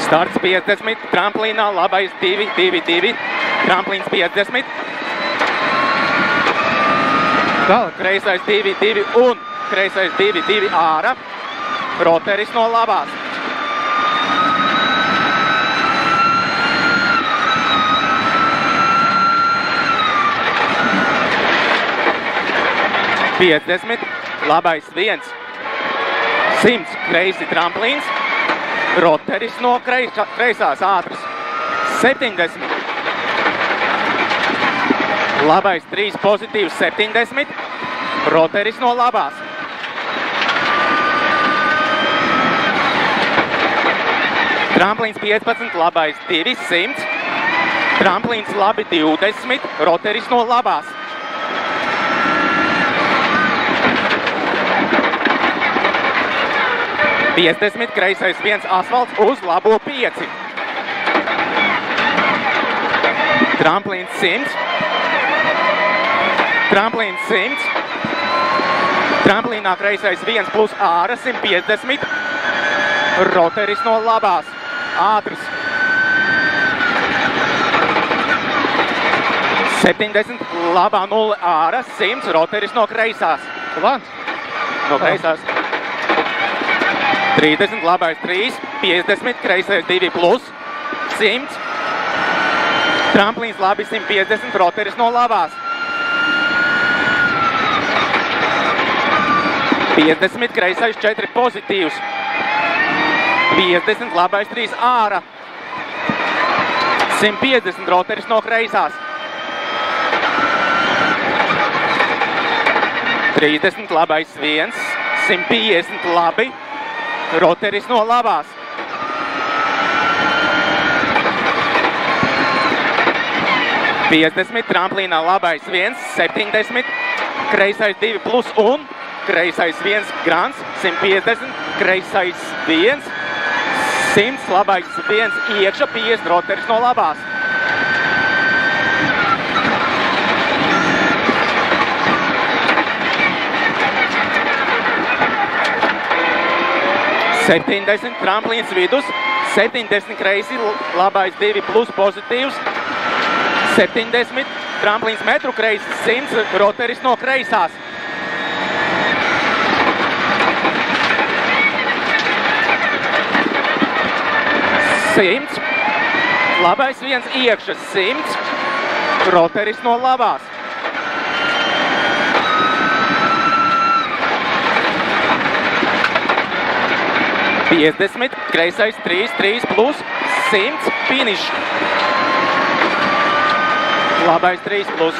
Starts 50, tramplīnā, labais 2, 2, 2, tramplīns 50. Tālāk kreisais 2, 2 un kreisais 2, 2 ārā. Roteris no labās. $50, labais 1, 100 kreisi tramplīns, roteris no kreisās ātras, 70, labais 3 pozitīvs 70, roteris no labās. Tramplīns 15, labais 2, 100, tramplīns labi 20, roteris no labās. $50, kreisais 1 asfalts uz labo 5. Tramplīns 100. Tramplīns 100. Tramplīnā kreisais 1 plus āra 150. Roteris no labās. Ātrs. 70, labā 0 āra 100. Roteris no kreisās. No kreisās. 30, labais 3, 50, kreisais 2 plus, 100. Tramplīns labi 150, roteris no labās. 50, kreisais 4 pozitīvs. 50, labais 3 ārā. 150, roteris no kreisās. 30, labais 1, 150 labi. Roteris no labās. 50, tramplīnā labais 1, 70, kreisais 2 plus un kreisais 1 grants, 150, kreisais 1, 100, labais 1 iekšā, 50, roteris no labās. 70, tramplīns vidus, 70 kreisi, labais 2 plus pozitīvs, 70, tramplīns metru kreisi, 100, roteris no kreisās. 100, labais 1 iekšā, 100, roteris no labās. 50, kreisais 3, 3 plus, 100, finish. Labais 3 plus.